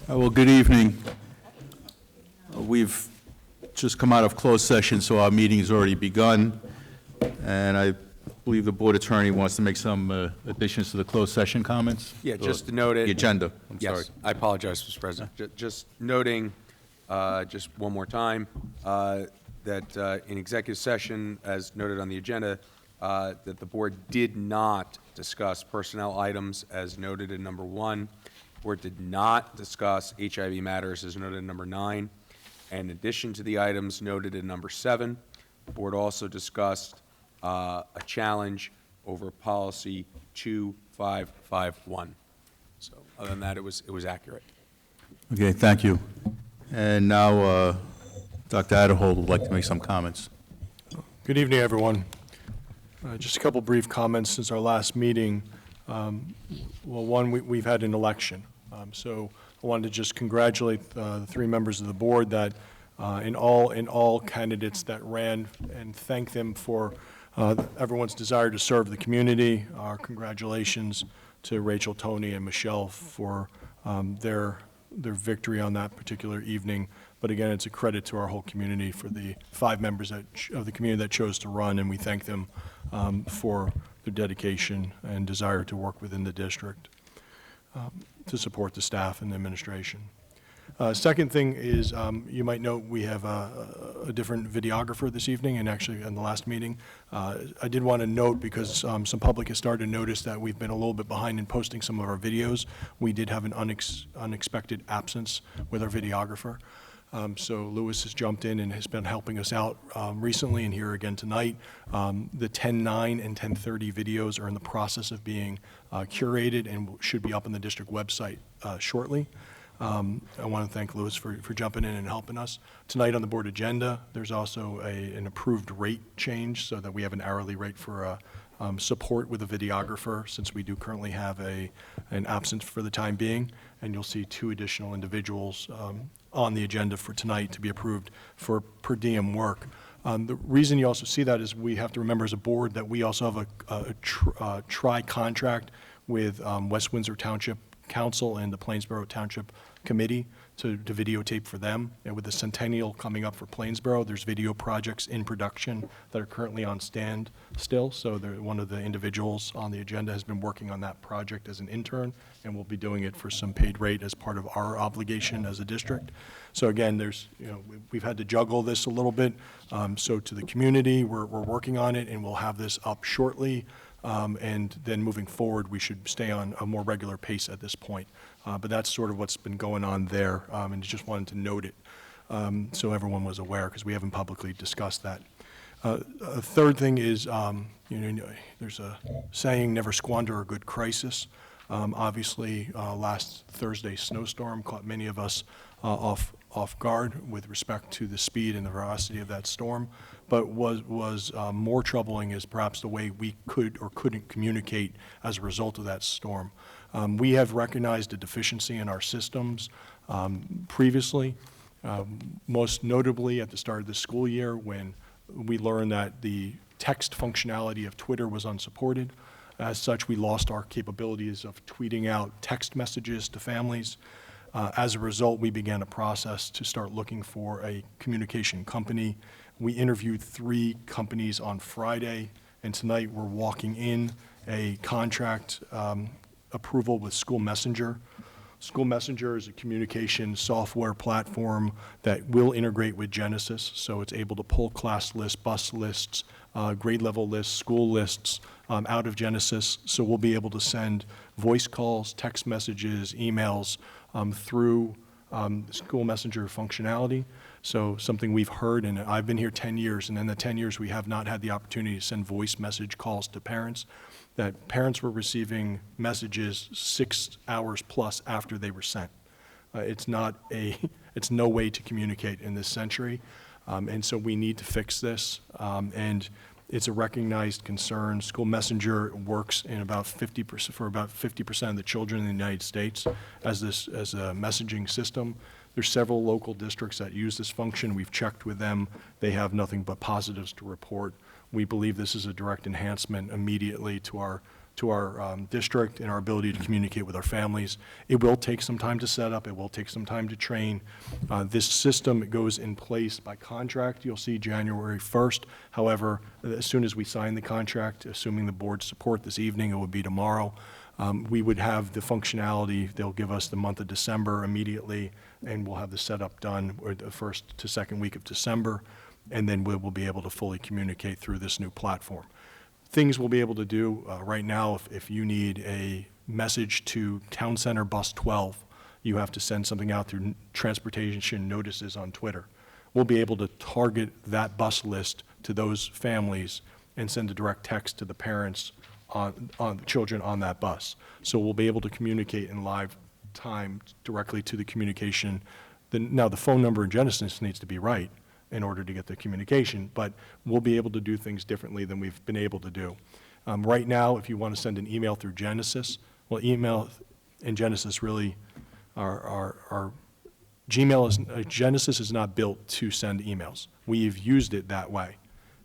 Well, good evening. We've just come out of closed session, so our meeting has already begun. And I believe the board attorney wants to make some additions to the closed session comments? Yeah, just to note it. The agenda, I'm sorry. Yes, I apologize, Mr. President. Just noting, just one more time, that in executive session, as noted on the agenda, that the board did not discuss personnel items as noted in number 1. The board did not discuss HIV matters as noted in number 9. And in addition to the items noted in number 7, the board also discussed a challenge over policy 2551. So other than that, it was accurate. Okay, thank you. And now, Dr. Aderhold would like to make some comments. Good evening, everyone. Just a couple brief comments since our last meeting. Well, one, we've had an election. So I wanted to just congratulate the 3 members of the board that in all candidates that ran, and thank them for everyone's desire to serve the community. Our congratulations to Rachel, Tony, and Michelle for their victory on that particular evening. But again, it's a credit to our whole community for the 5 members of the community that chose to run, and we thank them for their dedication and desire to work within the district to support the staff and the administration. Second thing is, you might note we have a different videographer this evening, and actually in the last meeting. I did want to note, because some public has started to notice that we've been a little bit behind in posting some of our videos. We did have an unexpected absence with our videographer. So Lewis has jumped in and has been helping us out recently and here again tonight. The 10:09 and 10:30 videos are in the process of being curated and should be up on the district website shortly. I want to thank Lewis for jumping in and helping us. Tonight on the board agenda, there's also an approved rate change so that we have an hourly rate for support with a videographer, since we do currently have an absence for the time being. And you'll see 2 additional individuals on the agenda for tonight to be approved for per diem work. The reason you also see that is we have to remember as a board that we also have a tri-contract with West Windsor Township Council and the Plainsboro Township Committee to videotape for them. And with the centennial coming up for Plainsboro, there's video projects in production that are currently on stand still. So one of the individuals on the agenda has been working on that project as an intern, and we'll be doing it for some paid rate as part of our obligation as a district. So again, we've had to juggle this a little bit. So to the community, we're working on it, and we'll have this up shortly. And then moving forward, we should stay on a more regular pace at this point. But that's sort of what's been going on there, and just wanted to note it so everyone was aware, because we haven't publicly discussed that. A third thing is, there's a saying, never squander a good crisis. Obviously, last Thursday's snowstorm caught many of us off guard with respect to the speed and the velocity of that storm. But was more troubling is perhaps the way we could or couldn't communicate as a result of that storm. We have recognized a deficiency in our systems previously, most notably at the start of the school year, when we learned that the text functionality of Twitter was unsupported. As such, we lost our capabilities of tweeting out text messages to families. As a result, we began a process to start looking for a communication company. We interviewed 3 companies on Friday, and tonight we're walking in a contract approval with School Messenger. School Messenger is a communication software platform that will integrate with Genesis, so it's able to pull class lists, bus lists, grade level lists, school lists out of Genesis. So we'll be able to send voice calls, text messages, emails through School Messenger functionality. So something we've heard, and I've been here 10 years, and in the 10 years we have not had the opportunity to send voice message calls to parents, that parents were receiving messages 6 hours plus after they were sent. It's no way to communicate in this century, and so we need to fix this, and it's a recognized concern. School Messenger works in about 50% for about 50% of the children in the United States as a messaging system. There's several local districts that use this function. We've checked with them. They have nothing but positives to report. We believe this is a direct enhancement immediately to our to our district and our ability to communicate with our families. It will take some time to set up. It will take some time to train. This system goes in place by contract. You'll see January 1st. However, as soon as we sign the contract, assuming the board's support this evening, it would be tomorrow, we would have the functionality. They'll give us the month of December immediately, and we'll have the setup done or the first to second week of December, and then we will be able to fully communicate through this new platform. Things we'll be able to do right now, if you need a message to Town Center Bus 12, you have to send something out through transportation notices on Twitter. We'll be able to target that bus list to those families and send a direct text to the parents on the children on that bus. So we'll be able to communicate in live time directly to the communication. Now, the phone number in Genesis needs to be right in order to get the communication, but we'll be able to do things differently than we've been able to do. Right now, if you want to send an email through Genesis, well, email in Genesis really our Gmail Genesis is not built to send emails. We've used it that way.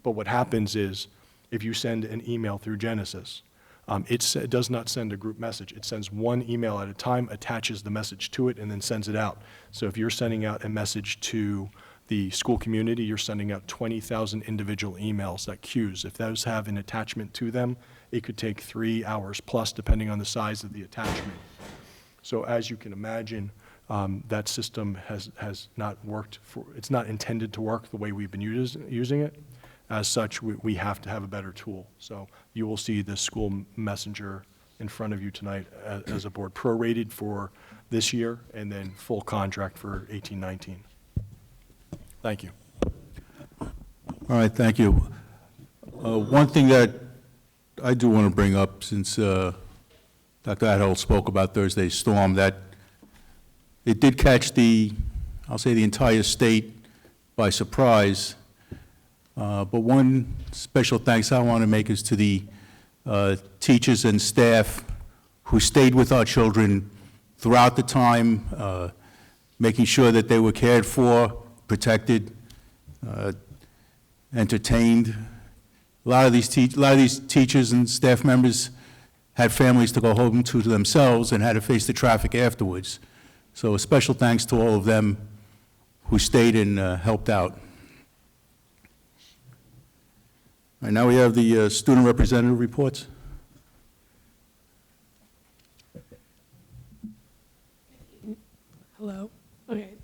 But what happens is, if you send an email through Genesis, it does not send a group message. It sends one email at a time, attaches the message to it, and then sends it out. So if you're sending out a message to the school community, you're sending out 20,000 individual emails, that queues. If those have an attachment to them, it could take 3 hours plus, depending on the size of the attachment. So as you can imagine, that system has not worked it's not intended to work the way we've been using it. As such, we have to have a better tool. So you will see the school messenger in front of you tonight as a board, prorated for this year and then full contract for 18-19. Thank you. All right, thank you. One thing that I do want to bring up, since Dr. Adholt spoke about Thursday's storm, that it did catch I'll say the entire state by surprise. But one special thanks I want to make is to the teachers and staff who stayed with our children throughout the time, making sure that they were cared for, protected, entertained. A lot of these teachers and staff members had families to go home to themselves and had to face the traffic afterwards. So a special thanks to all of them who stayed and helped out. All right, now we have the student representative reports. Hello. Okay.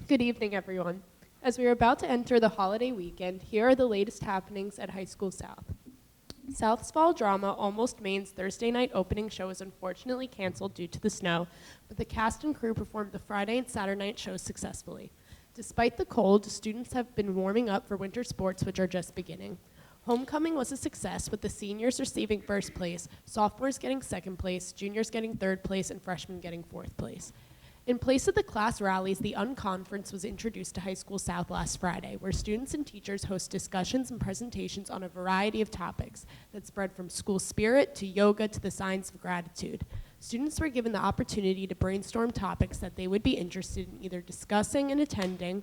Good evening, everyone. As we are about to enter the holiday weekend, here are the latest happenings at High School South. South's fall drama, Almost Maine's Thursday night opening show, was unfortunately canceled due to the snow, but the cast and crew performed the Friday and Saturday night shows successfully. Despite the cold, students have been warming up for winter sports, which are just beginning. Homecoming was a success, with the seniors receiving first place, sophomores getting second place, juniors getting third place, and freshmen getting fourth place. In place of the class rallies, the Unconference was introduced to High School South last Friday, where students and teachers host discussions and presentations on a variety of topics that spread from school spirit to yoga to the science of gratitude. Students were given the opportunity to brainstorm topics that they would be interested in either discussing and attending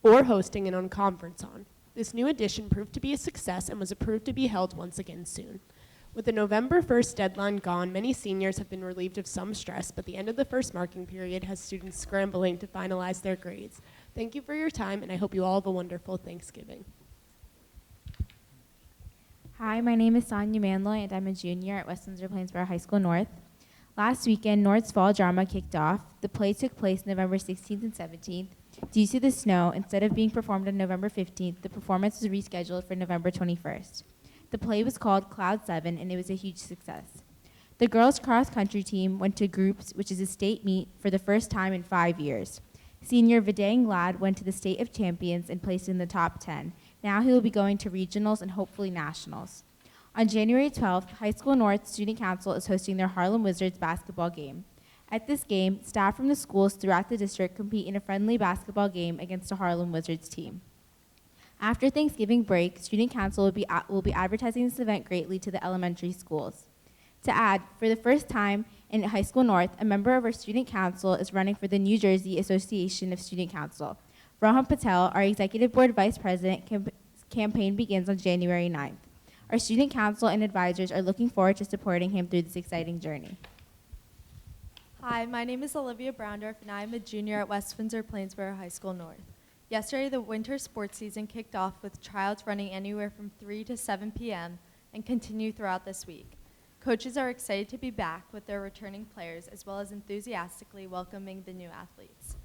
or hosting an Unconference on. This new edition proved to be a success and was approved to be held once again soon. With the November 1st deadline gone, many seniors have been relieved of some stress, but the end of the first marking period has students scrambling to finalize their grades. Thank you for your time, and I hope you all have a wonderful Thanksgiving. Hi, my name is Sonia Manloy, and I'm a junior at Windsor-Plainsboro High School North. Last weekend, North's fall drama kicked off. The play took place November 16th and 17th. Due to the snow, instead of being performed on November 15th, the performance was rescheduled for November 21st. The play was called Cloud 7, and it was a huge success. The girls' cross-country team went to groups, which is a state meet, for the first time in 5 years. Senior Vidang Lad went to the State of Champions and placed in the top 10. Now he will be going to regionals and hopefully nationals. On January 12th, High School North Student Council is hosting their Harlem Wizards basketball game. At this game, staff from the schools throughout the district compete in a friendly basketball game against a Harlem Wizards team. After Thanksgiving break, Student Council will be advertising this event greatly to the elementary schools. To add, for the first time in High School North, a member of our Student Council is running for the New Jersey Association of Student Council. Rohan Patel, our Executive Board Vice President, campaign begins on January 9th. Our student council and advisors are looking forward to supporting him through this exciting journey. Hi, my name is Olivia Browndorf, and I am a junior at West Windsor-Plainsboro High School North. Yesterday, the winter sports season kicked off with trials running anywhere from 3 to 7 p.m. and continue throughout this week. Coaches are excited to be back with their returning players, as well as enthusiastically welcoming the new athletes.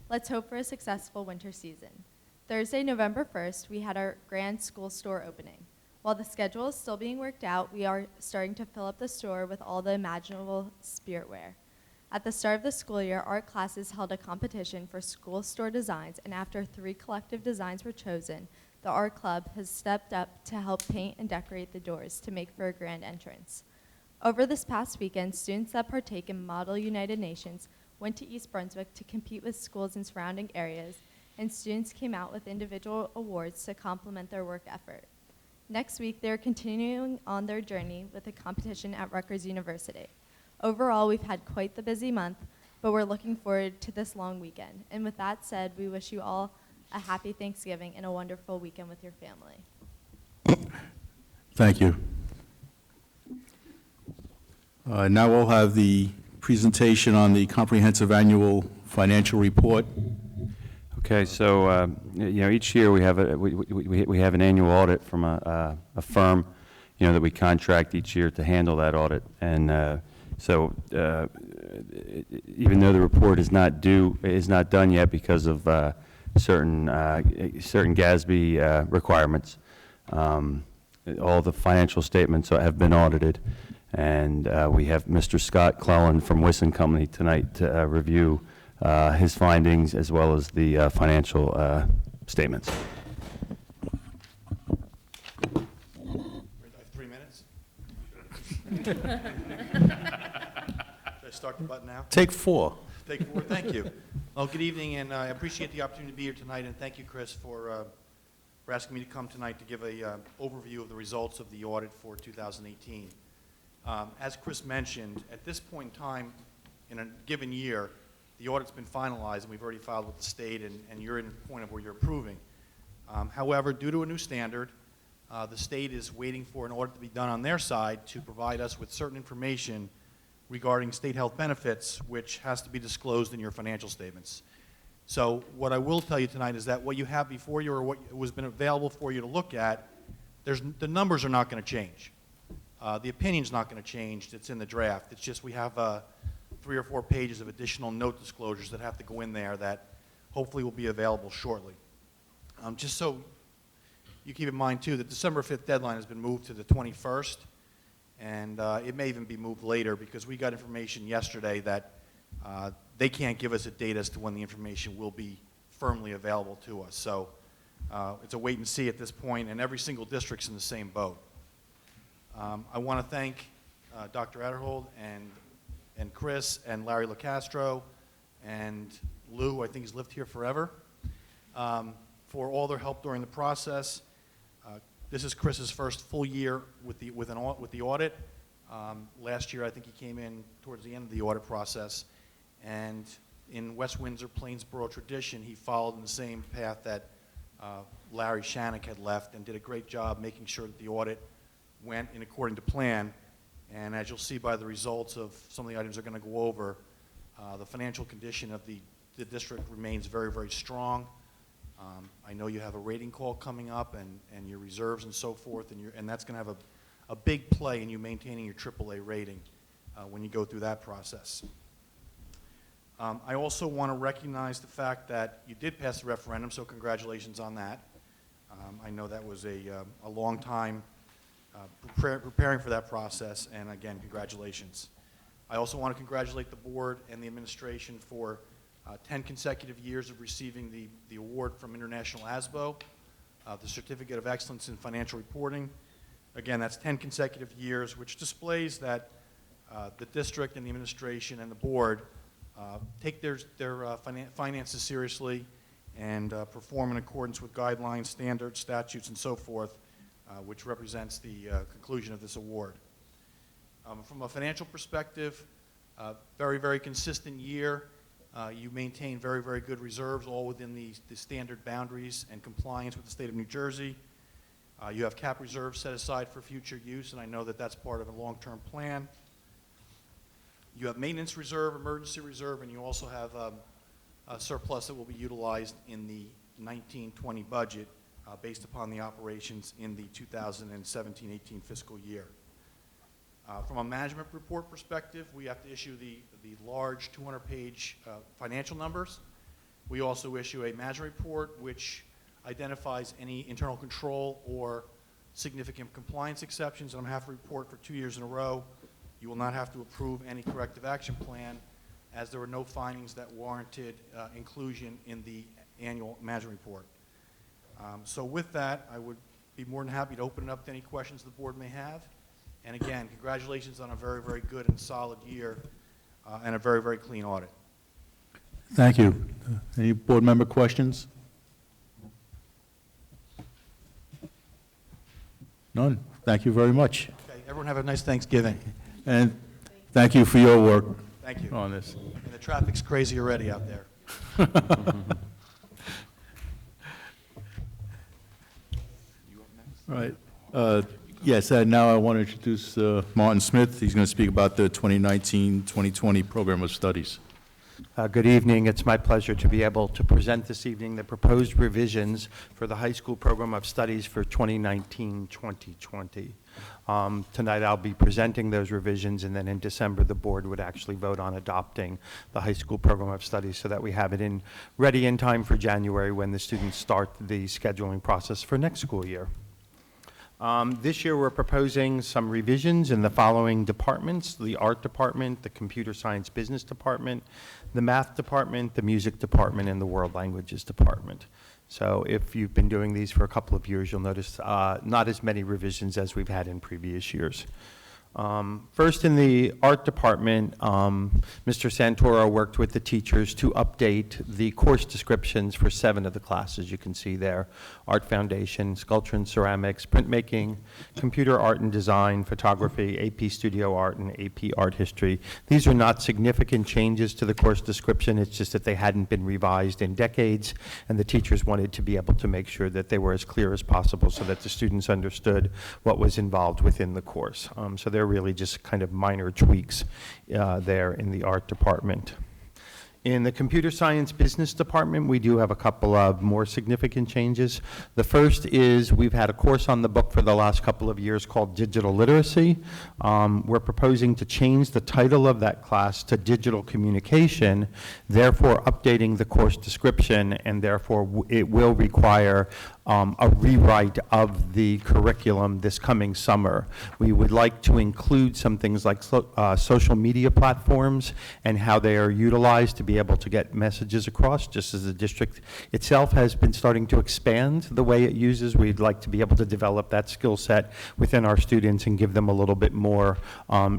Let's hope for a successful winter season. Thursday, November 1st, we had our grand school store opening. While the schedule is still being worked out, we are starting to fill up the store with all the imaginable spiritware. At the start of the school year, art classes held a competition for school store designs, and after 3 collective designs were chosen, the art club has stepped up to help paint and decorate the doors to make for a grand entrance. Over this past weekend, students that partake in Model United Nations went to East Brunswick to compete with schools in surrounding areas, and students came out with individual awards to complement their work effort. Next week, they're continuing on their journey with a competition at Rutgers University. Overall, we've had quite the busy month, but we're looking forward to this long weekend. And with that said, we wish you all a happy Thanksgiving and a wonderful weekend with your family. Thank you. Now we'll have the presentation on the comprehensive annual financial report. Okay, so each year we have we have an annual audit from a firm, that we contract each year to handle that audit, and so even though the report is not done yet because of certain GASB requirements, all the financial statements have been audited, and we have Mr. Scott Clellan from Wisson Company tonight to review his findings as well as the financial statements. 3 minutes? Should I start the button now? Take 4. Take 4, thank you. Well, good evening, and I appreciate the opportunity to be here tonight, and thank you, Chris, for asking me to come tonight to give a overview of the results of the audit for 2018. As Chris mentioned, at this point in time, in a given year, the audit's been finalized, and we've already filed with the state, and you're in the point of where you're approving. However, due to a new standard, the state is waiting for an audit to be done on their side to provide us with certain information regarding state health benefits, which has to be disclosed in your financial statements. So what I will tell you tonight is that what you have before you or what has been available for you to look at, the numbers are not going to change. The opinion's not going to change. It's in the draft. It's just we have 3 or 4 pages of additional note disclosures that have to go in there that hopefully will be available shortly. Just so you keep in mind, too, the December 5th deadline has been moved to the 21st, and it may even be moved later because we got information yesterday that they can't give us a date as to when the information will be firmly available to us. So it's a wait and see at this point, and every single district's in the same boat. I want to thank Dr. Adderhold and Chris and Larry LaCastro and Lou, I think he's lived here forever, for all their help during the process. This is Chris's first full year with the audit. Last year, I think he came in towards the end of the audit process, and in West Windsor-Plainsboro tradition, he followed in the same path that Larry Shannock had left and did a great job making sure that the audit went in according to plan. And as you'll see by the results of some of the items they're going to go over, the financial condition of the district remains very, very strong. I know you have a rating call coming up and your reserves and so forth, and that's going to have a big play in you maintaining your AAA rating when you go through that process. I also want to recognize the fact that you did pass the referendum, so congratulations on that. I know that was a long time preparing for that process, and again, congratulations. I also want to congratulate the board and the administration for 10 consecutive years of receiving the award from International ASBO, the Certificate of Excellence in Financial Reporting. Again, that's 10 consecutive years, which displays that the district and the administration and the board take their finances seriously and perform in accordance with guidelines, standards, statutes, and so forth, which represents the conclusion of this award. From a financial perspective, very, very consistent year. You maintain very, very good reserves, all within the standard boundaries and compliance with the state of New Jersey. You have cap reserves set aside for future use, and I know that that's part of a long-term plan. You have maintenance reserve, emergency reserve, and you also have a surplus that will be utilized in the 19-20 budget based upon the operations in the 2017-18 fiscal year. From a management report perspective, we have to issue the large 200-page financial numbers. We also issue a management report which identifies any internal control or significant compliance exceptions. And I'm happy to report for 2 years in a row, you will not have to approve any corrective action plan as there were no findings that warranted inclusion in the annual management report. So with that, I would be more than happy to open it up to any questions the board may have. And again, congratulations on a very, very good and solid year and a very, very clean audit. Thank you. Any board member questions? None. Thank you very much. Okay, everyone have a nice Thanksgiving. And thank you for your work Thank you. on this. And the traffic's crazy already out there. All right. Yes, now I want to introduce Martin Smith. He's going to speak about the 2019-2020 Program of Studies. Good evening. It's my pleasure to be able to present this evening the proposed revisions for the high school program of studies for 2019-2020. Tonight I'll be presenting those revisions, and then in December the board would actually vote on adopting the high school program of studies so that we have it ready in time for January when the students start the scheduling process for next school year. This year we're proposing some revisions in the following departments: the art department, the computer science business department, the math department, the music department, and the world languages department. So if you've been doing these for a couple of years, you'll notice not as many revisions as we've had in previous years. First, in the art department, Mr. Santoro worked with the teachers to update the course descriptions for 7 of the classes you can see there: Art Foundation, Sculpture and Ceramics, Printmaking, Computer Art and Design, Photography, AP Studio Art, and AP Art History. These are not significant changes to the course description. It's just that they hadn't been revised in decades, and the teachers wanted to be able to make sure that they were as clear as possible so that the students understood what was involved within the course. So they're really just kind of minor tweaks there in the art department. In the computer science business department, we do have a couple of more significant changes. The first is we've had a course on the book for the last couple of years called Digital Literacy. We're proposing to change the title of that class to Digital Communication, therefore updating the course description, and therefore it will require a rewrite of the curriculum this coming summer. We would like to include some things like social media platforms and how they are utilized to be able to get messages across. Just as the district itself has been starting to expand the way it uses, we'd like to be able to develop that skill set within our students and give them a little bit more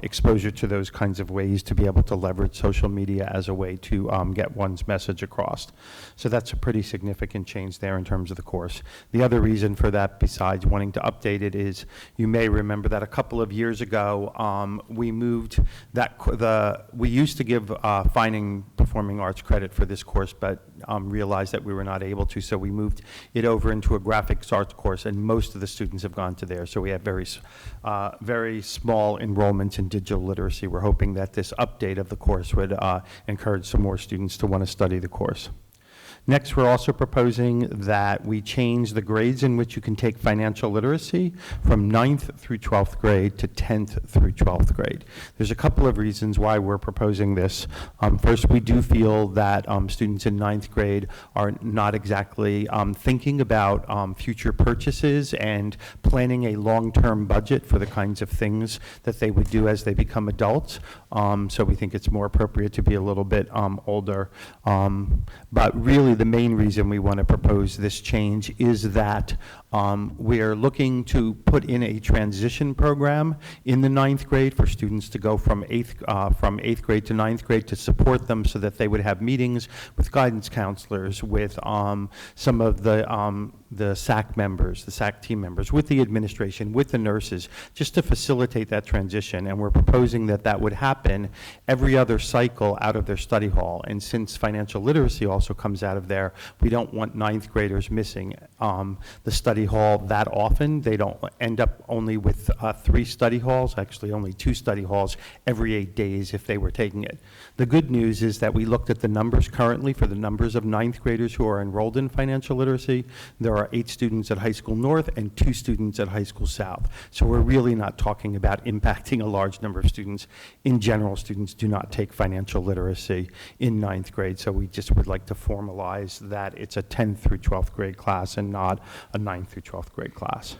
exposure to those kinds of ways to be able to leverage social media as a way to get one's message across. So that's a pretty significant change there in terms of the course. The other reason for that, besides wanting to update it, is you may remember that a couple of years ago, we moved that, we used to give fine and performing arts credit for this course, but realized that we were not able to, so we moved it over into a graphics arts course, and most of the students have gone to there. So we have very small enrollments in digital literacy. We're hoping that this update of the course would encourage some more students to want to study the course. Next, we're also proposing that we change the grades in which you can take financial literacy from 9th through 12th grade to 10th through 12th grade. There's a couple of reasons why we're proposing this. First, we do feel that students in 9th grade are not exactly thinking about future purchases and planning a long-term budget for the kinds of things that they would do as they become adults. So we think it's more appropriate to be a little bit older. But really, the main reason we want to propose this change is that we are looking to put in a transition program in the 9th grade for students to go from 8th grade to 9th grade to support them so that they would have meetings with guidance counselors, with some of the SAC members, the SAC team members, with the administration, with the nurses, just to facilitate that transition. And we're proposing that that would happen every other cycle out of their study hall. And since financial literacy also comes out of of there. We don't want ninth graders missing the study hall that often. They don't end up only with 3 study halls, actually only 2 study halls every 8 days if they were taking it. The good news is that we looked at the numbers currently for the numbers of ninth graders who are enrolled in financial literacy. There are 8 students at High School North and 2 students at High School South. So we're really not talking about impacting a large number of students. In general, students do not take financial literacy in ninth grade, so we just would like to formalize that it's a 10th through 12th grade class and not a 9th through 12th grade class.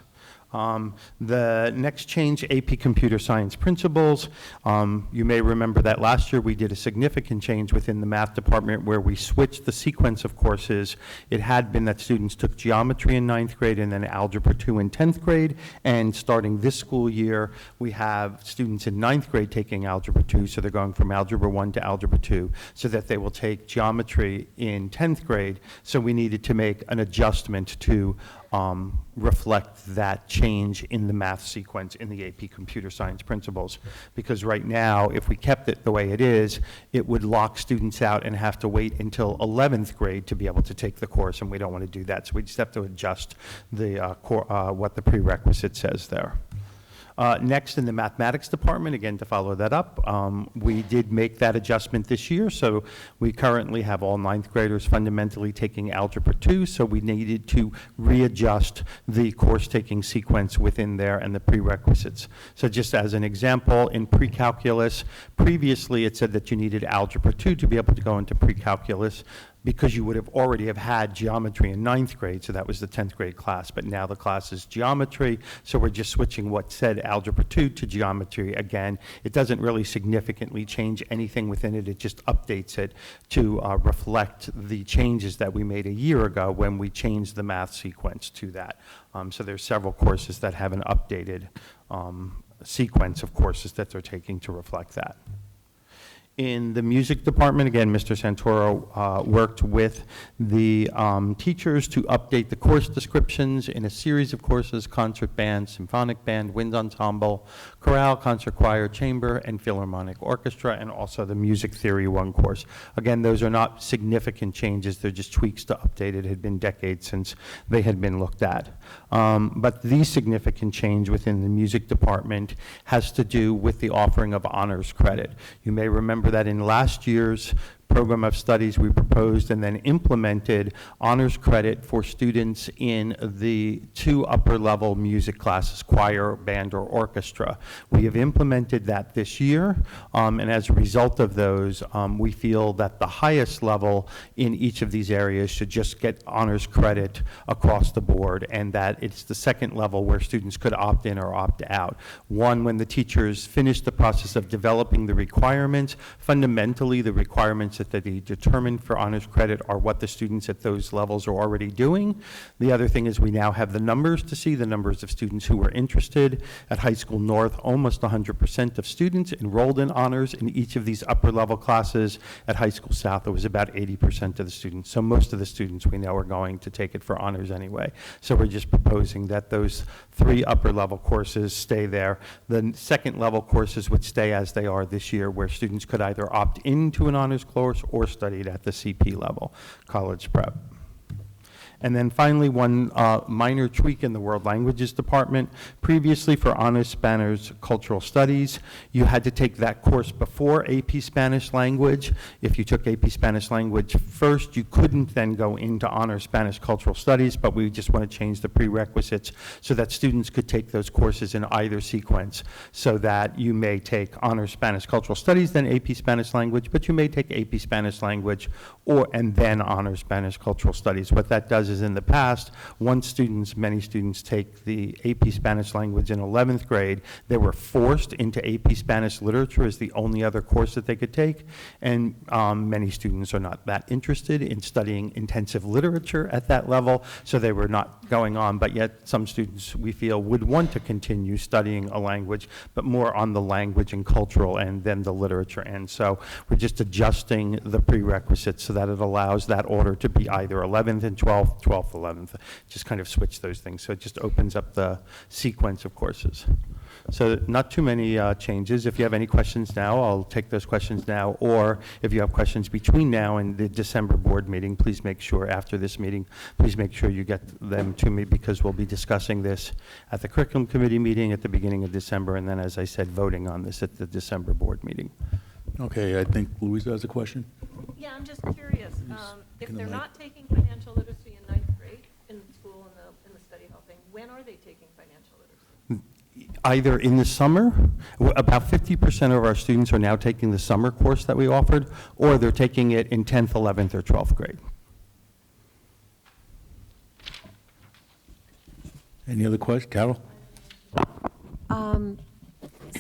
The next change, AP Computer Science Principles. You may remember that last year we did a significant change within the math department where we switched the sequence of courses. It had been that students took geometry in 9th grade and then algebra 2 in 10th grade, and starting this school year, we have students in 9th grade taking algebra 2, so they're going from algebra 1 to algebra 2, so that they will take geometry in 10th grade, so we needed to make an adjustment to reflect that change in the math sequence in the AP Computer Science Principles. Because right now, if we kept it the way it is, it would lock students out and have to wait until 11th grade to be able to take the course, and we don't want to do that. So we just have to adjust the what the prerequisite says there. Next, in the mathematics department, again, to follow that up, we did make that adjustment this year, so we currently have all 9th graders fundamentally taking Algebra 2, so we needed to readjust the course-taking sequence within there and the prerequisites. So just as an example, in pre-calculus, previously it said that you needed Algebra 2 to be able to go into pre-calculus, because you would have already have had geometry in 9th grade, so that was the 10th grade class, but now the class is geometry, so we're just switching what said Algebra 2 to geometry again. It doesn't really significantly change anything within it, it just updates it to reflect the changes that we made a year ago when we changed the math sequence to that. So there's several courses that have an updated sequence of courses that they're taking to reflect that. In the music department, again, Mr. Santoro worked with the teachers to update the course descriptions in a series of courses: concert band, symphonic band, wind ensemble, chorale, concert choir, chamber, and philharmonic orchestra, and also the music theory 1 course. Again, those are not significant changes, they're just tweaks to update it. It had been decades since they had been looked at. But the significant change within the music department has to do with the offering of honors credit. You may remember that in last year's program of studies, we proposed and then implemented honors credit for students in the 2 upper-level music classes, choir, band, or orchestra. We have implemented that this year, and as a result of those, we feel that the highest level in each of these areas should just get honors credit across the board, and that it's the second level where students could opt in or opt out. One, when the teachers finish the process of developing the requirements, fundamentally the requirements that they determine for honors credit are what the students at those levels are already doing. The other thing is we now have the numbers to see, the numbers of students who were interested. At High School North, almost 100% of students enrolled in honors in each of these upper level classes. At High School South, it was about 80% of the students. So most of the students we know are going to take it for honors anyway. So we're just proposing that those 3 upper level courses stay there. The second level courses would stay as they are this year, where students could either opt into an honors course or studied at the CP level, college prep. And then finally, one minor tweak in the World Languages Department. Previously, for Honors Spanish Cultural Studies, you had to take that course before AP Spanish Language. If you took AP Spanish Language first, you couldn't then go into Honors Spanish Cultural Studies, but we just want to change the prerequisites so that students could take those courses in either sequence, so that you may take Honors Spanish Cultural Studies, then AP Spanish Language, but you may take AP Spanish Language and then Honors Spanish Cultural Studies. What that does is, in the past, many students take the AP Spanish Language in 11th grade. They were forced into AP Spanish Literature as the only other course that they could take, and many students are not that interested in studying intensive literature at that level, so they were not going on, but yet some students, we feel, would want to continue studying a language, but more on the language and cultural end than the literature end. So we're just adjusting the prerequisites so that it allows that order to be either 11th and 12th, 12th, 11th, just kind of switch those things. So it just opens up the sequence of courses. So not too many changes. If you have any questions now, I'll take those questions now, or if you have questions between now and the December board meeting, please make sure, after this meeting, please make sure you get them to me, because we'll be discussing this at the curriculum committee meeting at the beginning of December, and then, as I said, voting on this at the December board meeting. Okay, I think Louisa has a question. Yeah, I'm just curious, if in the they're light. not taking financial literacy in ninth grade in school in the study hall thing, when are they taking financial literacy? Either in the summer, about 50% of our students are now taking the summer course that we offered, or they're taking it in 10th, 11th, or 12th grade. Any other questions? Carol?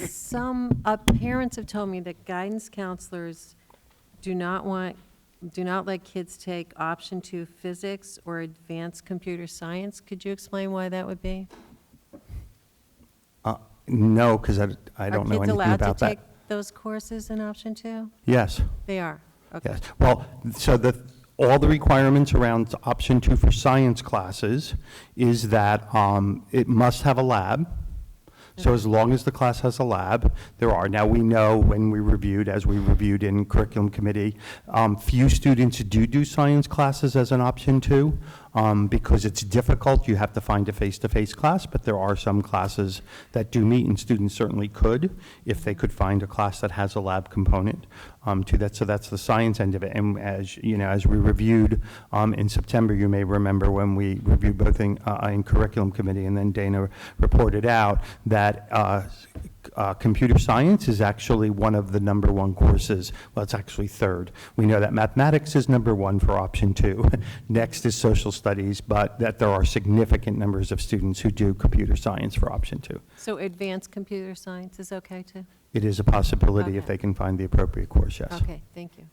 Some parents have told me that guidance counselors do not let kids take option 2 physics or advanced computer science. Could you explain why that would be? No, because I don't know anything about Are kids allowed to that. take those courses in option 2? Yes. They are, okay. Yes. Well, so all the requirements around option 2 for science classes is that it must have a lab. So as long as the class has a lab, there are. Now, we know when we reviewed, as we reviewed in curriculum committee, few students do science classes as an option 2 because it's difficult. You have to find a face-to-face class, but there are some classes that do meet, and students certainly could if they could find a class that has a lab component to that. So that's the science end of it. And as you know, as we reviewed in September, you may remember when we reviewed both in curriculum committee, and then Dana reported out that computer science is actually one of the #1 courses. Well, it's actually third. We know that mathematics is #1 for option 2. Next is social studies, but that there are significant numbers of students who do computer science for option 2. So advanced computer science is okay too? It is a possibility if Okay. they can find the appropriate course, yes. Okay, thank you.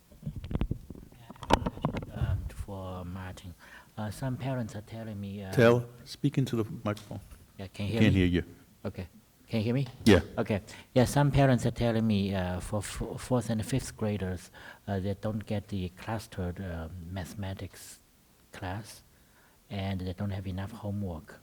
For Martin, some parents are telling me. Taylor, speak into the microphone. Yeah, can you hear Can't me? hear you. Okay. Can you hear me? Yeah. Okay. Yeah, some parents are telling me for 4th and 5th graders, they don't get the clustered mathematics class, and they don't have enough homework.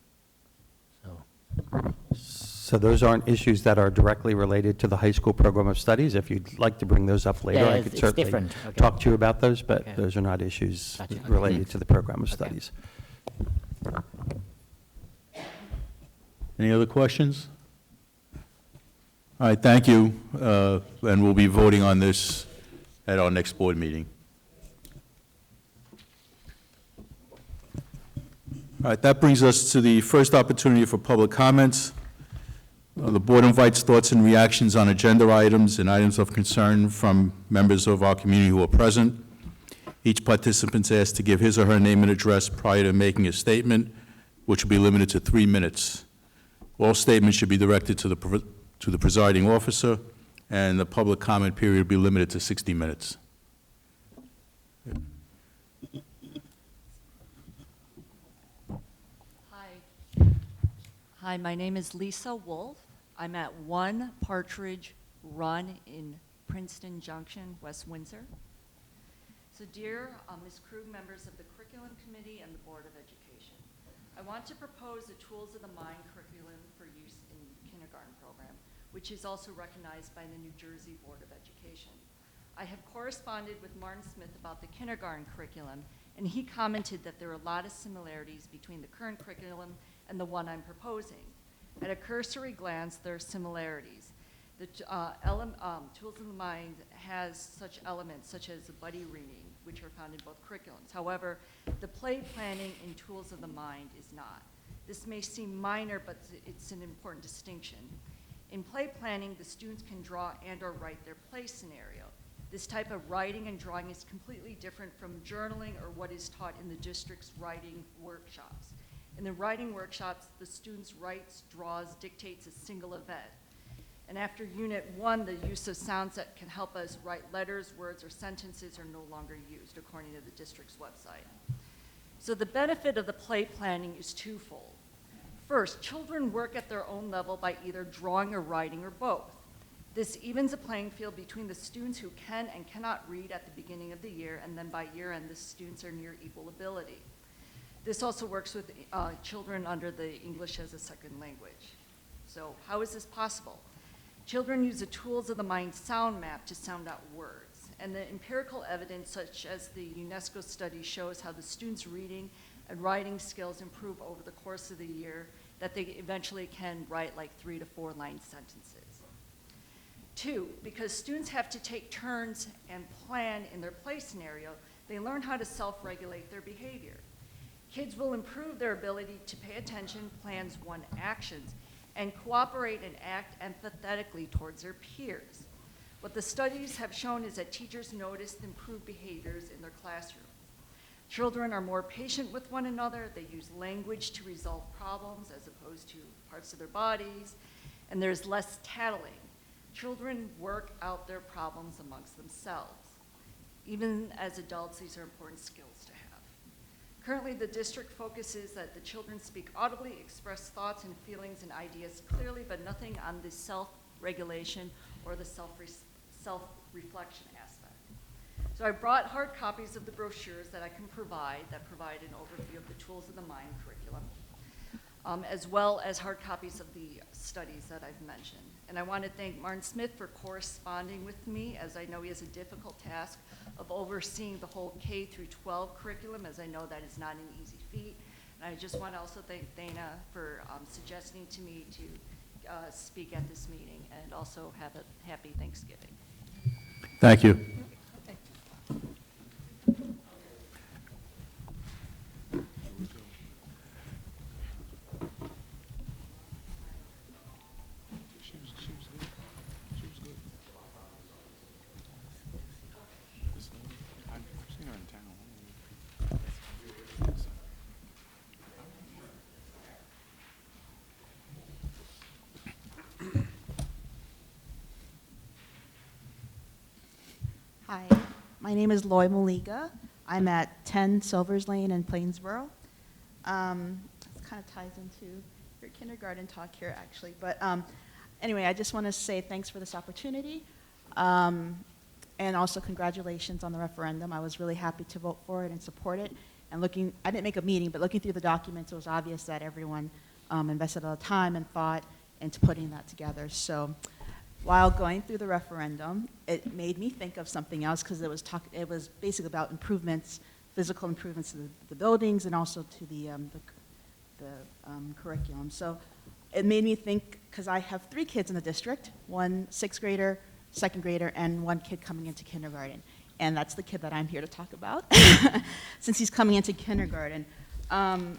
So those aren't issues that are directly related to the high school program of studies. If you'd like to bring those up later, Yeah, I it's could certainly different. Okay. talk to you about those, but Okay. those are not issues Gotcha. Okay. related to the program of Okay. studies. Any other questions? All right, thank you, and we'll be voting on this at our next board meeting. All right, that brings us to the first opportunity for public comments. The board invites thoughts and reactions on agenda items and items of concern from members of our community who are present. Each participant is asked to give his or her name and address prior to making a statement, which will be limited to 3 minutes. All statements should be directed to the presiding officer, and the public comment period will be limited to 60 minutes. Hi, my name is Lisa Wolf. I'm at 1 Partridge Run in Princeton Junction, West Windsor. So dear Ms. Krug, members of the Curriculum Committee and the Board of Education, I want to propose the Tools of the Mind curriculum for use in the kindergarten program, which is also recognized by the New Jersey Board of Education. I have corresponded with Martin Smith about the kindergarten curriculum, and he commented that there are a lot of similarities between the current curriculum and the one I'm proposing. At a cursory glance, there are similarities. The Tools of the Mind has such elements such as the buddy reading, which are found in both curriculums. However, the play planning in Tools of the Mind is not. This may seem minor, but it's an important distinction. In play planning, the students can draw and or write their play scenario. This type of writing and drawing is completely different from journaling or what is taught in the district's writing workshops. In the writing workshops, the students writes, draws, dictates a single event. And after Unit 1, the use of sounds that can help us write letters, words, or sentences are no longer used, according to the district's website. So the benefit of the play planning is twofold. First, children work at their own level by either drawing or writing or both. This evens a playing field between the students who can and cannot read at the beginning of the year, and then by year end, the students are near equal ability. This also works with children under the English as a second language. So how is this possible? Children use the tools of the mind sound map to sound out words. And the empirical evidence, such as the UNESCO study, shows how the students' reading and writing skills improve over the course of the year, that they eventually can write like 3 to 4 line sentences. 2, because students have to take turns and plan in their play scenario, they learn how to self-regulate their behavior. Kids will improve their ability to pay attention, plans one actions, and cooperate and act empathetically towards their peers. What the studies have shown is that teachers notice improved behaviors in their classroom. Children are more patient with one another. They use language to resolve problems as opposed to parts of their bodies, and there's less tattling. Children work out their problems amongst themselves. Even as adults, these are important skills to have. Currently, the district focuses that the children speak audibly, express thoughts and feelings and ideas clearly, but nothing on the self-regulation or the self-reflection aspect. So I brought hard copies of the brochures that I can provide that provide an overview of the Tools of the Mind curriculum, as well as hard copies of the studies that I've mentioned. And I want to thank Martin Smith for corresponding with me, as I know he has a difficult task of overseeing the whole K through 12 curriculum, as I know that is not an easy feat. And I just want to also thank Dana for suggesting to me to speak at this meeting, and also have a happy Thanksgiving. Thank you. Hi, my name is Loy Maliga. I'm at 10 Silvers Lane in Plainsboro. This kind of ties into your kindergarten talk here, actually. But anyway, I just want to say thanks for this opportunity. And also congratulations on the referendum. I was really happy to vote for it and support it. And I didn't make a meeting, but looking through the documents, it was obvious that everyone invested a lot of time and thought into putting that together. So while going through the referendum, it made me think of something else, because it was basically about improvements, physical improvements to the buildings and also to the curriculum. So it made me think, because I have 3 kids in the district, 1 6th grader, 2nd grader, and 1 kid coming into kindergarten. And that's the kid that I'm here to talk about, since he's coming into kindergarten. I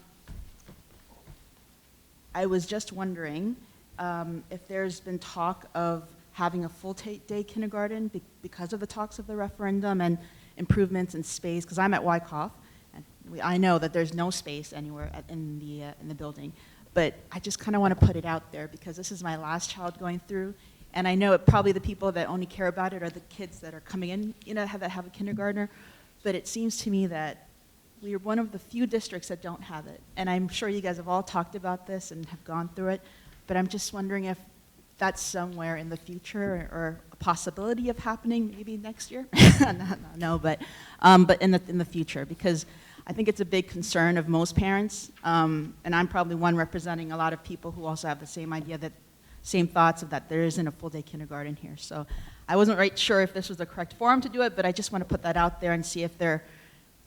was just wondering if there's been talk of having a full-day kindergarten because of the talks of the referendum and improvements in space, because I'm at Wyckoff, and I know that there's no space anywhere in the building, but I just kind of want to put it out there, because this is my last child going through, and I know probably the people that only care about it are the kids that are coming in, that have a kindergartner, but it seems to me that we are one of the few districts that don't have it, and I'm sure you guys have all talked about this and have gone through it, but I'm just wondering if that's somewhere in the future, or a possibility of happening maybe next year. No, but in the future, because I think it's a big concern of most parents, and I'm probably one representing a lot of people who also have the same idea, same thoughts of that there isn't a full-day kindergarten here. So I wasn't right sure if this was the correct forum to do it, but I just want to put that out there and see if there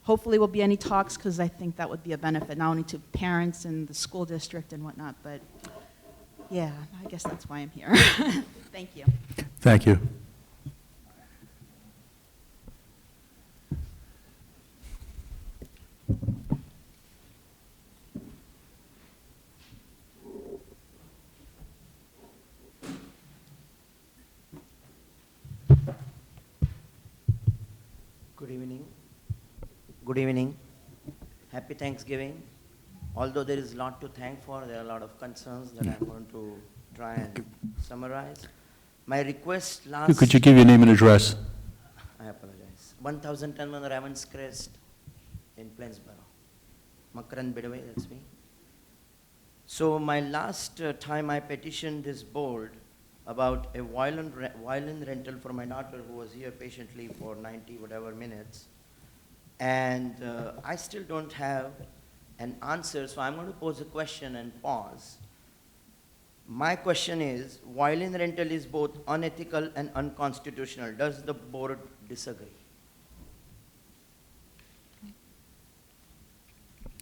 hopefully will be any talks, because I think that would be a benefit not only to parents and the school district and whatnot, but yeah, I guess that's why I'm here. Thank you. Thank you. Good evening. Good evening. Happy Thanksgiving. Although there is a lot to thank for, there are a lot of concerns that I'm going to try and summarize. My request last... Could you give your name and address? I apologize. 1010 Ravens Crest in Plainsboro. Makaran Bidaway, that's me. So my last time I petitioned this board about a violin rental for my daughter, who was here patiently for 90 whatever minutes. And I still don't have an answer, so I'm going to pose a question and pause. My question is, violin rental is both unethical and unconstitutional. Does the board disagree?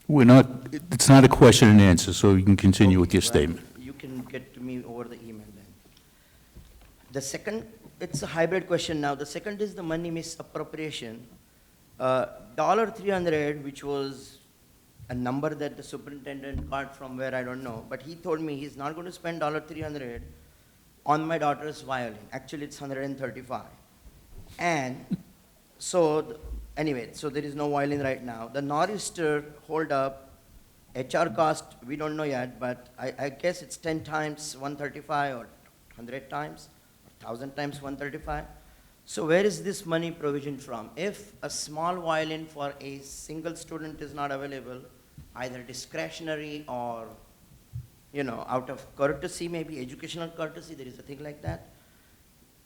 We're not, it's not a question and answer, so you can continue with your Well, statement. You can get to me over the email then. The second, it's a hybrid question now. The second is the money misappropriation. $300, which was a number that the superintendent got from where I don't know, but he told me he's not going to spend $300 on my daughter's violin. Actually, it's 135. And so, anyway, so there is no violin right now. The Nor'easter hold up, HR cost, we don't know yet, but I guess it's 10 times 135 or 100 times, 1,000 times 135. So where is this money provision from? If a small violin for a single student is not available, either discretionary or, out of courtesy, maybe educational courtesy, there is a thing like that.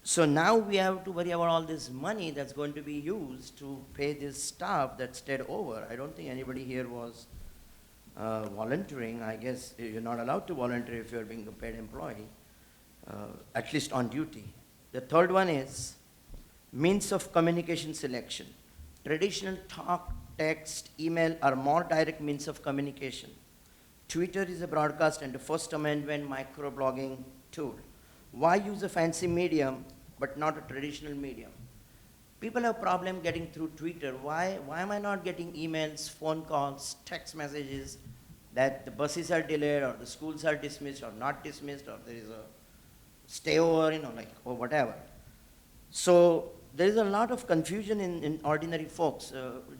So now we have to worry about all this money that's going to be used to pay this staff that stayed over. I don't think anybody here was volunteering. I guess you're not allowed to volunteer if you're being a paid employee, at least on duty. The third one is means of communication selection. Traditional talk, text, email are more direct means of communication. Twitter is a broadcast and a First Amendment microblogging tool. Why use a fancy medium but not a traditional medium? People have problem getting through Twitter. Why am I not getting emails, phone calls, text messages that the buses are delayed or the schools are dismissed or not dismissed or there is a stayover, or whatever. So there is a lot of confusion in ordinary folks.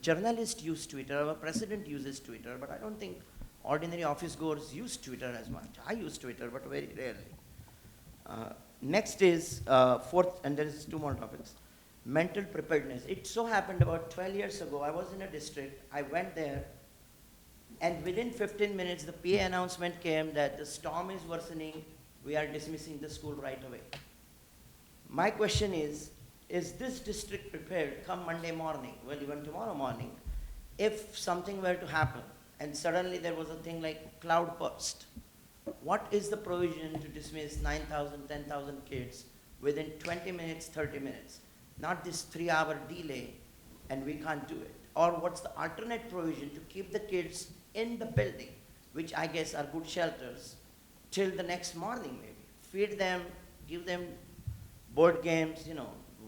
Journalists use Twitter, our president uses Twitter, but I don't think ordinary office goers use Twitter as much. I use Twitter, but very rarely. Next is fourth, and there is two more topics. Mental preparedness. It so happened about 12 years ago, I was in a district, I went there, and within 15 minutes, the PA announcement came that the storm is worsening, we are dismissing the school right away. My question is this district prepared come Monday morning, well, even tomorrow morning, if something were to happen, and suddenly there was a thing like cloud burst? What is the provision to dismiss 9,000, 10,000 kids within 20 minutes, 30 minutes? Not this 3-hour delay, and we can't do it. Or what's the alternate provision to keep the kids in the building, which I guess are good shelters, till the next morning maybe? Feed them, give them board games,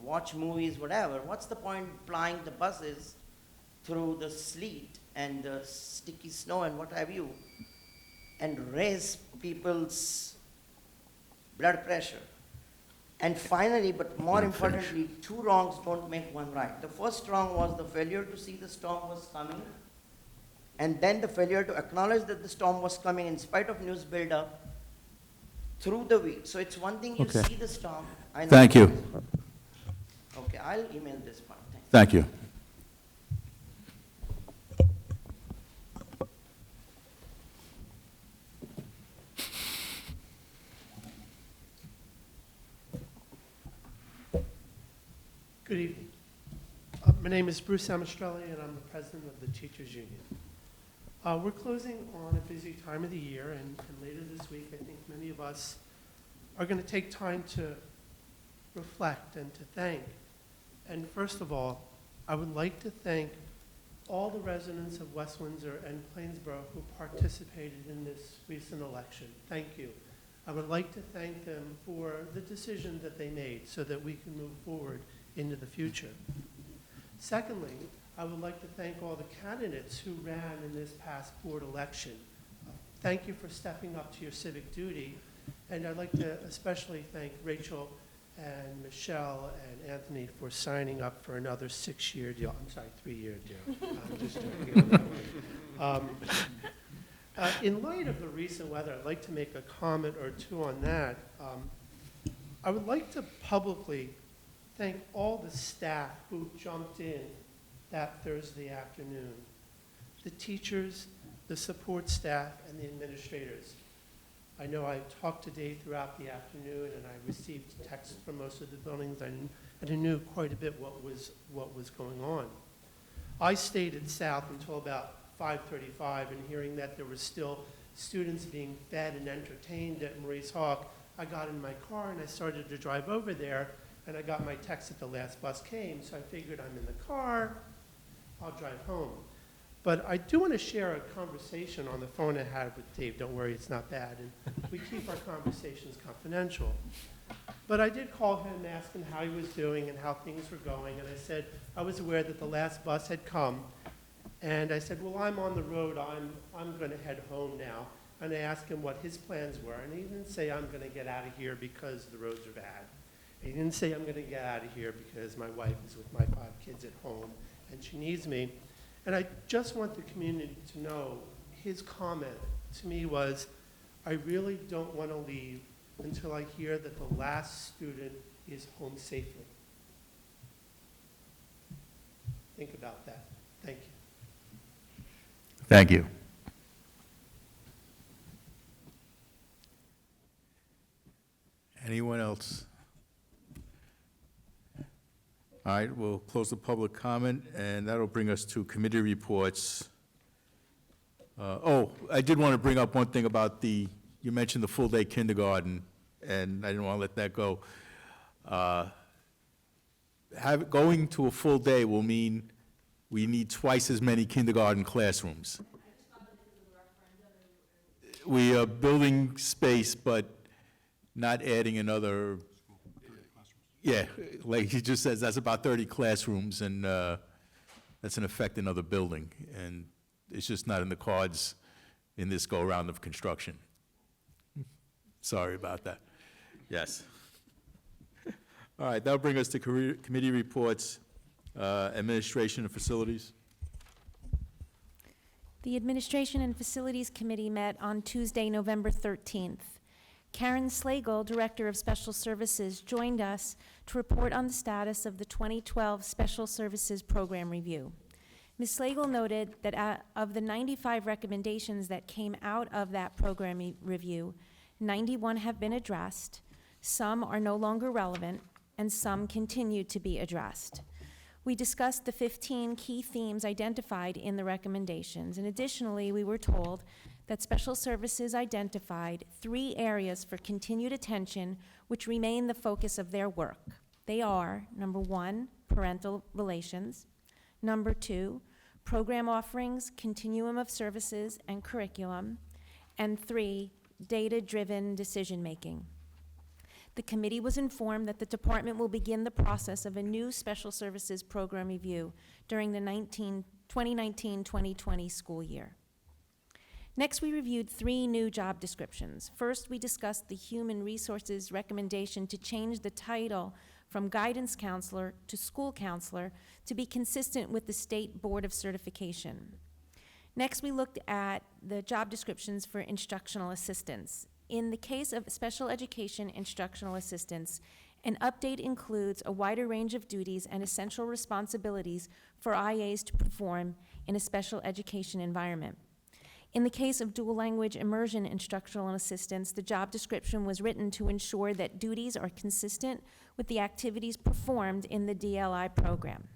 watch movies, whatever. What's the point plying the buses through the sleet and the sticky snow and what have you, and raise people's blood pressure? And finally, but more importantly, two wrongs don't make one right. The first wrong was the failure to see the storm was coming, and then the failure to acknowledge that the storm was coming in spite of news build-up through the week. So it's one thing you Okay. see the storm. I know. Thank you. Okay, I'll email this part. Thanks. Thank you. Good evening. My name is Bruce Amastrelli, and I'm the president of the Teachers Union. We're closing on a busy time of the year, and later this week, I think many of us are going to take time to reflect and to thank. And first of all, I would like to thank all the residents of West Windsor and Plainsboro who participated in this recent election. Thank you. I would like to thank them for the decision that they made so that we can move forward into the future. Secondly, I would like to thank all the candidates who ran in this past board election. Thank you for stepping up to your civic duty, and I'd like to especially thank Rachel and Michelle and Anthony for signing up for another 6-year deal. I'm sorry, 3-year deal. I'm just joking on that one. In light of the recent weather, I'd like to make a comment or two on that. I would like to publicly thank all the staff who jumped in that Thursday afternoon. The teachers, the support staff, and the administrators. I know I talked to Dave throughout the afternoon, and I received texts from most of the buildings, and I knew quite a bit what was going on. I stayed at South until about 5:35, and hearing that there was still students being fed and entertained at Maurice Hawk, I got in my car and I started to drive over there, and I got my text that the last bus came, so I figured I'm in the car, I'll drive home. But I do want to share a conversation on the phone I had with Dave. Don't worry, it's not bad, and we keep our conversations confidential. But I did call him, ask him how he was doing and how things were going, and I said I was aware that the last bus had come, and I said, well, I'm on the road, I'm going to head home now. And I asked him what his plans were, and he didn't say I'm going to get out of here because the roads are bad. He didn't say I'm going to get out of here because my wife is with my 5 kids at home and she needs me. And I just want the community to know his comment to me was, I really don't want to leave until I hear that the last student is home safely. Think about that. Thank you. Thank you. Anyone else? All right, we'll close the public comment, and that'll bring us to committee reports. I did want to bring up one thing about you mentioned the full-day kindergarten, and I didn't want to let that go. Going to a full day will mean we need twice as many kindergarten classrooms. We are building space, but not adding another. Yeah, like he just says, that's about 30 classrooms, and that's in effect another building. And it's just not in the cards in this go-around of construction. Sorry about that. Yes. All right, that'll bring us to committee reports, administration and facilities. The Administration and Facilities Committee met on Tuesday, November 13th. Karen Slagle, Director of Special Services, joined us to report on the status of the 2012 Special Services Program Review. Ms. Slagle noted that of the 95 recommendations that came out of that program review, 91 have been addressed, some are no longer relevant, and some continue to be addressed. We discussed the 15 key themes identified in the recommendations, and additionally, we were told that Special Services identified 3 areas for continued attention which remain the focus of their work. They are, number 1, parental relations, number 2, program offerings, continuum of services, and curriculum, and 3, data-driven decision-making. The committee was informed that the department will begin the process of a new Special Services Program review during the 2019-2020 school year. Next, we reviewed 3 new job descriptions. First, we discussed the Human Resources recommendation to change the title from guidance counselor to school counselor to be consistent with the State Board of Certification. Next, we looked at the job descriptions for instructional assistants. In the case of special education instructional assistants, an update includes a wider range of duties and essential responsibilities for IAs to perform in a special education environment. In the case of dual language immersion instructional assistants, the job description was written to ensure that duties are consistent with the activities performed in the DLI program.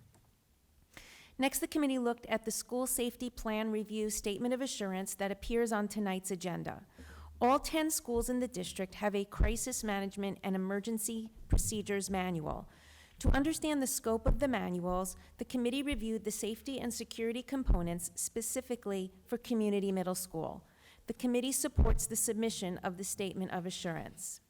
Next, the committee looked at the School Safety Plan Review Statement of Assurance that appears on tonight's agenda. All 10 schools in the district have a Crisis Management and Emergency Procedures Manual. To understand the scope of the manuals, the committee reviewed the safety and security components specifically for Community Middle School. The committee supports the submission of the Statement of Assurance.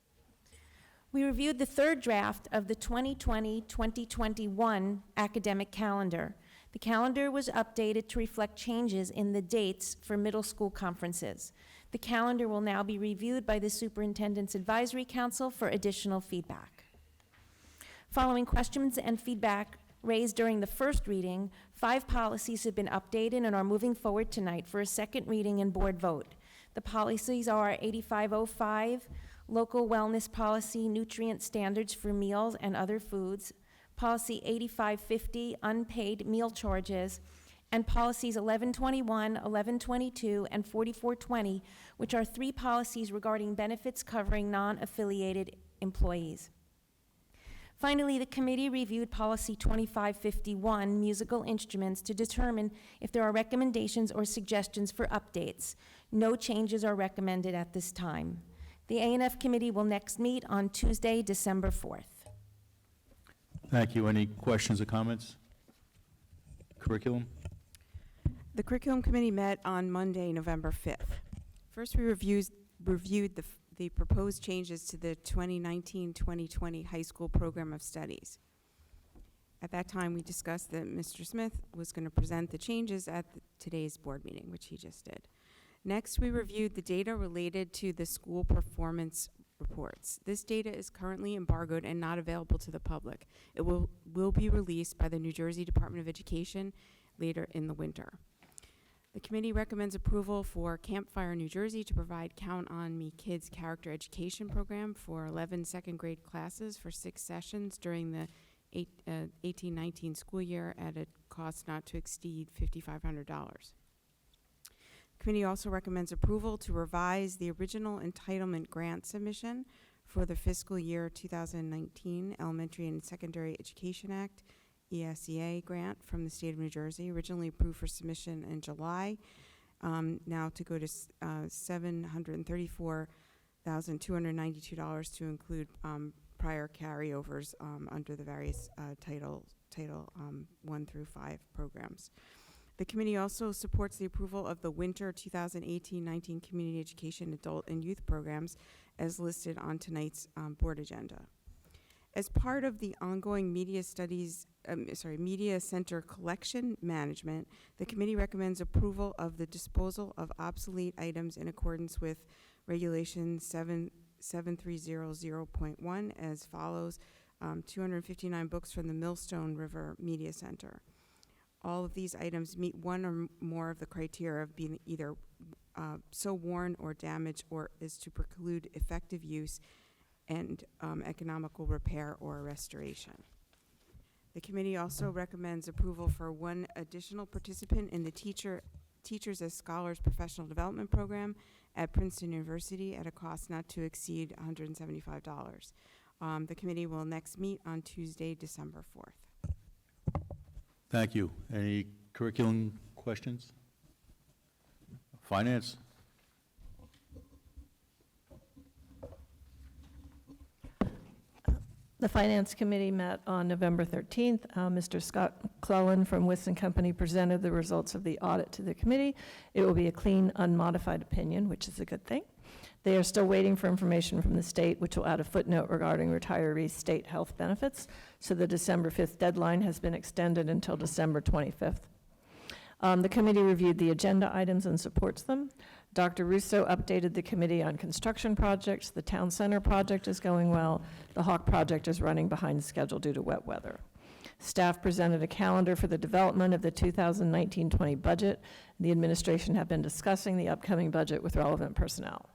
We reviewed the 3rd draft of the 2020-2021 academic calendar. The calendar was updated to reflect changes in the dates for middle school conferences. The calendar will now be reviewed by the Superintendent's Advisory Council for additional feedback. Following questions and feedback raised during the first reading, 5 policies have been updated and are moving forward tonight for a second reading and board vote. The policies are 8505, Local Wellness Policy, Nutrient Standards for Meals and Other Foods, Policy 8550, Unpaid Meal Charges, and Policies 1121, 1122, and 4420, which are 3 policies regarding benefits covering non-affiliated employees. Finally, the committee reviewed Policy 2551, musical instruments, to determine if there are recommendations or suggestions for updates. No changes are recommended at this time. The A&F committee will next meet on Tuesday, December 4th. Thank you. Any questions or comments? Curriculum? The Curriculum Committee met on Monday, November 5th. First, we reviewed the proposed changes to the 2019-2020 high school program of studies. At that time, we discussed that Mr. Smith was going to present the changes at today's board meeting, which he just did. Next, we reviewed the data related to the school performance reports. This data is currently embargoed and not available to the public. It will be released by the New Jersey Department of Education later in the winter. The committee recommends approval for Campfire New Jersey to provide Count on Me Kids character education program for 11 second grade classes for 6 sessions during the 18-19 school year at a cost not to exceed $5,500. The committee also recommends approval to revise the original entitlement grant submission for the fiscal year 2019 Elementary and Secondary Education Act ESEA grant from the state of New Jersey, originally approved for submission in July, now to go to $734,292 to include prior carryovers under the various Title 1 through 5 programs. The committee also supports the approval of the winter 2018-19 community education adult and youth programs as listed on tonight's board agenda. As part of the ongoing media center collection management, the committee recommends approval of the disposal of obsolete items in accordance with Regulation 7300.1 as follows: 259 books from the Millstone River Media Center. All of these items meet one or more of the criteria of being either so worn or damaged or is to preclude effective use and economical repair or restoration. The committee also recommends approval for one additional participant in the Teachers as Scholars Professional Development Program at Princeton University at a cost not to exceed $175. The committee will next meet on Tuesday, December 4th. Thank you. Any curriculum questions? Finance? The Finance Committee met on November 13th. Mr. Scott Clellan from Whiston Company presented the results of the audit to the committee. It will be a clean, unmodified opinion, which is a good thing. They are still waiting for information from the state, which will add a footnote regarding retirees' state health benefits. So the December 5th deadline has been extended until December 25th. The committee reviewed the agenda items and supports them. Dr. Russo updated the committee on construction projects. The town center project is going well. The Hawk project is running behind schedule due to wet weather. Staff presented a calendar for the development of the 2019-20 budget. The administration have been discussing the upcoming budget with relevant personnel.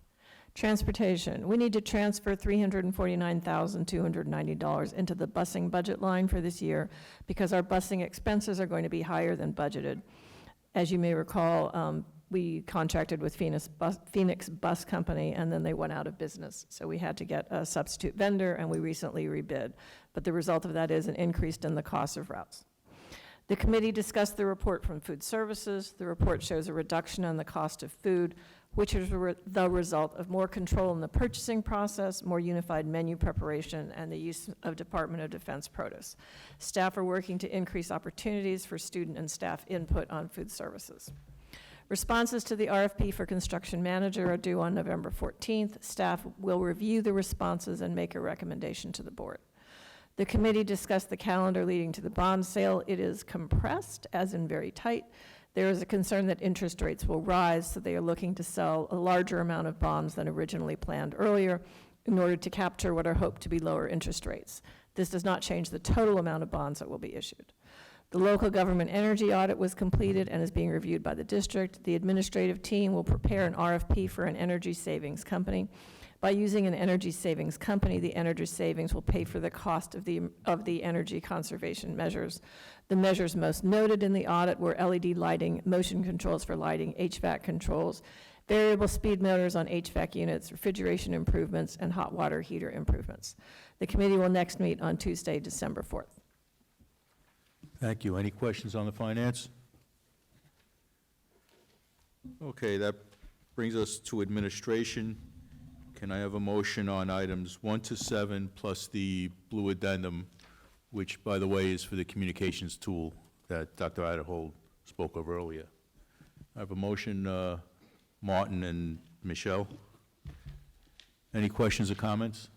Transportation, we need to transfer $349,290 into the busing budget line for this year because our busing expenses are going to be higher than budgeted. As you may recall, we contracted with Phoenix Bus Company, and then they went out of business. So we had to get a substitute vendor, and we recently rebid. But the result of that is an increase in the cost of routes. The committee discussed the report from Food Services. The report shows a reduction in the cost of food, which is the result of more control in the purchasing process, more unified menu preparation, and the use of Department of Defense produce. Staff are working to increase opportunities for student and staff input on food services. Responses to the RFP for construction manager are due on November 14th. Staff will review the responses and make a recommendation to the board. The committee discussed the calendar leading to the bond sale. It is compressed, as in very tight. There is a concern that interest rates will rise, so they are looking to sell a larger amount of bonds than originally planned earlier in order to capture what are hoped to be lower interest rates. This does not change the total amount of bonds that will be issued. The local government energy audit was completed and is being reviewed by the district. The administrative team will prepare an RFP for an energy savings company. By using an energy savings company, the energy savings will pay for the cost of the energy conservation measures. The measures most noted in the audit were LED lighting, motion controls for lighting, HVAC controls, variable speed motors on HVAC units, refrigeration improvements, and hot water heater improvements. The committee will next meet on Tuesday, December 4th. Thank you. Any questions on the finance? Okay, that brings us to administration. Can I have a motion on items 1 to 7 plus the blue addendum, which, by the way, is for the communications tool that Dr. Idahold spoke of earlier? I have a motion, Martin and Michelle. Any questions or comments?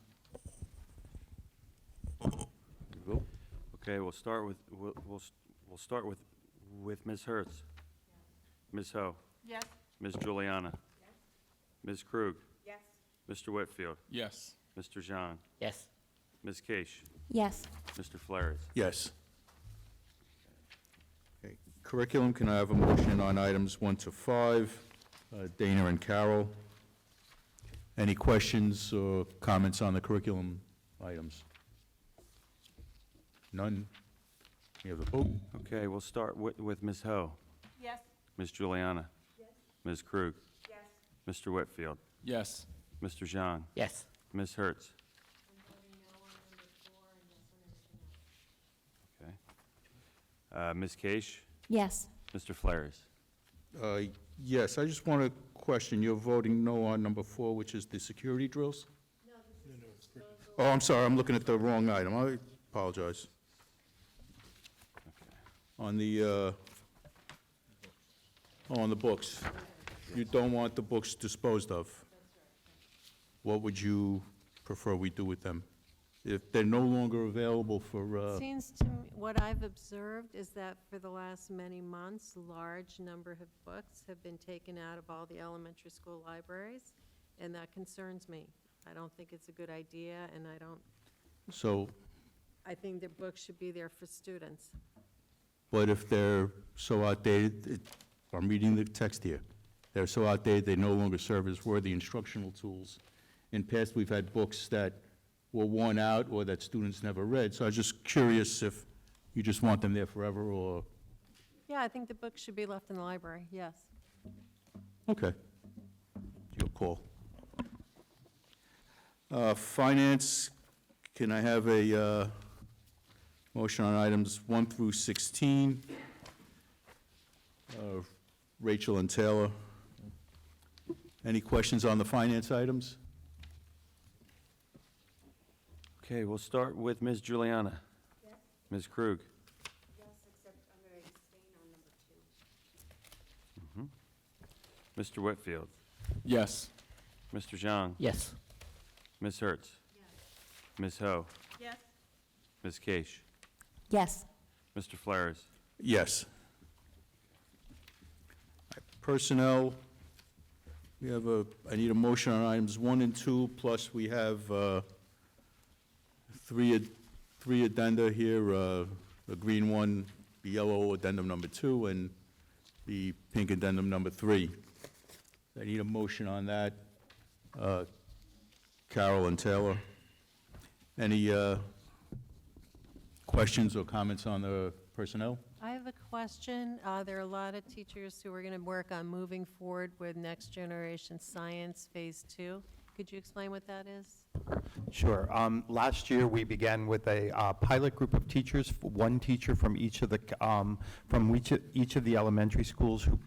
Vote. Okay, we'll start with Ms. Hertz. Ms. Ho. Yes. Ms. Juliana. Ms. Krug. Yes. Mr. Whitfield. Yes. Mr. Jean. Yes. Ms. Case. Yes. Mr. Flares. Yes. Okay. Curriculum, can I have a motion on items 1 to 5? Dana and Carol. Any questions or comments on the curriculum items? None? You have a vote? Okay, we'll start with Ms. Ho. Yes. Ms. Juliana. Yes. Ms. Krug. Yes. Mr. Whitfield. Yes. Mr. Jean. Yes. Ms. Hertz. Okay. Ms. Case. Yes. Mr. Flares. Yes, I just want to question, you're voting no on number 4, which is the security drills? Oh, I'm sorry, I'm looking at the wrong item. I apologize. On the books, you don't want the books disposed of. What would you prefer we do with them? If they're no longer available for, Seems to me, what I've observed is that for the last many months, large number of books have been taken out of all the elementary school libraries, and that concerns me. I don't think it's a good idea, and so, I think the books should be there for students. but if they're so outdated, I'm reading the text here, they're so outdated, they no longer serve as worthy instructional tools. In past, we've had books that were worn out or that students never read, so I was just curious if you just want them there forever, or, Yeah, I think the books should be left in the library, yes. okay. Your call. Finance, can I have a motion on items 1 through 16? Rachel and Taylor. Any questions on the finance items? Okay, we'll start with Ms. Juliana. Yes. Ms. Krug. Yes, except I'm going to abstain on number 2. Mr. Whitfield. Yes. Mr. Jean. Yes. Ms. Hertz. Yes. Ms. Ho. Yes. Ms. Case. Yes. Mr. Flares. Yes. Personnel, we have I need a motion on items 1 and 2, plus we have three addenda here, the green one, the yellow addendum number 2, and the pink addendum number 3. I need a motion on that. Carol and Taylor. Any questions or comments on the personnel? I have a question. There are a lot of teachers who are going to work on moving forward with Next Generation Science Phase 2. Could you explain what that is? Sure. Last year, we began with a pilot group of teachers, one teacher from each of the each of the elementary schools who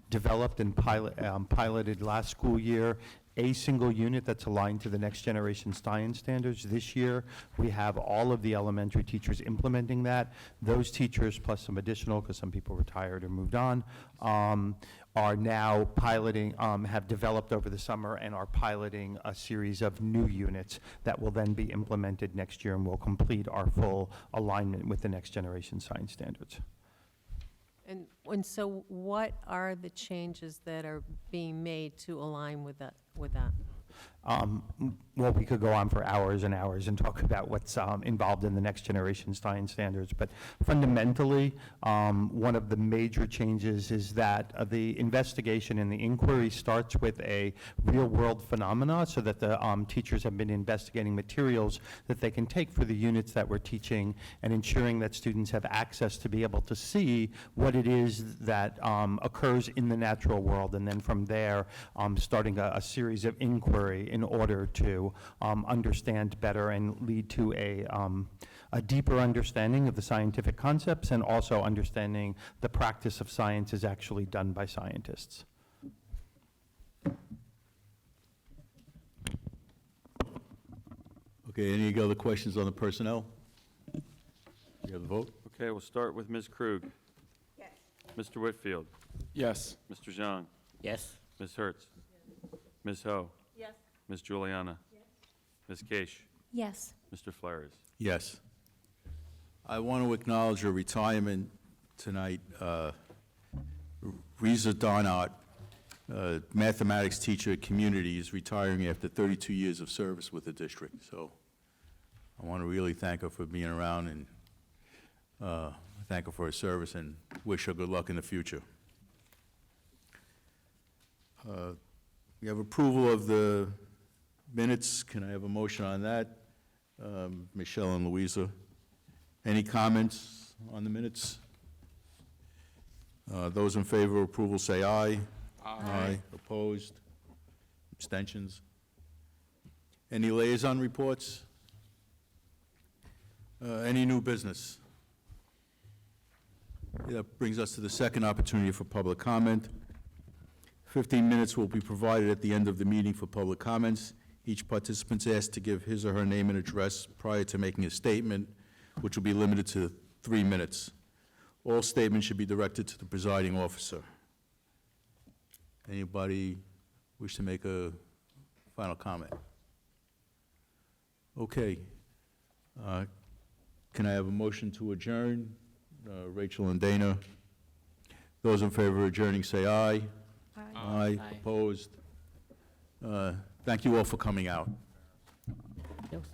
developed and piloted last school year a single unit that's aligned to the Next Generation Science standards. This year, we have all of the elementary teachers implementing that. Those teachers, plus some additional, because some people retired or moved on, are now piloting, have developed over the summer and are piloting a series of new units that will then be implemented next year and will complete our full alignment with the Next Generation Science standards. And so what are the changes that are being made to align with that? Well, we could go on for hours and hours and talk about what's involved in the next generation science standards, but fundamentally, one of the major changes is that the investigation and the inquiry starts with a real-world phenomena, so that the teachers have been investigating materials that they can take for the units that we're teaching, and ensuring that students have access to be able to see what it is that occurs in the natural world, and then from there, starting a series of inquiry in order to understand better and lead to a deeper understanding of the scientific concepts, and also understanding the practice of science is actually done by scientists. Okay, any other questions on the personnel? You have the vote? Okay, we'll start with Ms. Krug. Yes. Mr. Whitfield. Yes. Mr. Zhang. Yes. Ms. Hertz. Ms. Ho. Yes. Ms. Juliana. Ms. Keish. Yes. Mr. Flares. Yes. I want to acknowledge your retirement tonight. Reza Donat, mathematics teacher at Community, is retiring after 32 years of service with the district. So I want to really thank her for being around, and thank her for her service, and wish her good luck in the future. We have approval of the minutes. Can I have a motion on that? Michelle and Louisa. Any comments on the minutes? Those in favor of approval say aye. Aye. Opposed? Abstentions? Any liaison reports? Any new business? That brings us to the second opportunity for public comment. 15 minutes will be provided at the end of the meeting for public comments. Each participant is asked to give his or her name and address prior to making a statement, which will be limited to 3 minutes. All statements should be directed to the presiding officer. Anybody wish to make a final comment? Okay. Can I have a motion to adjourn? Rachel and Dana. Those in favor of adjourning say aye. Aye. Opposed? Thank you all for coming out. That was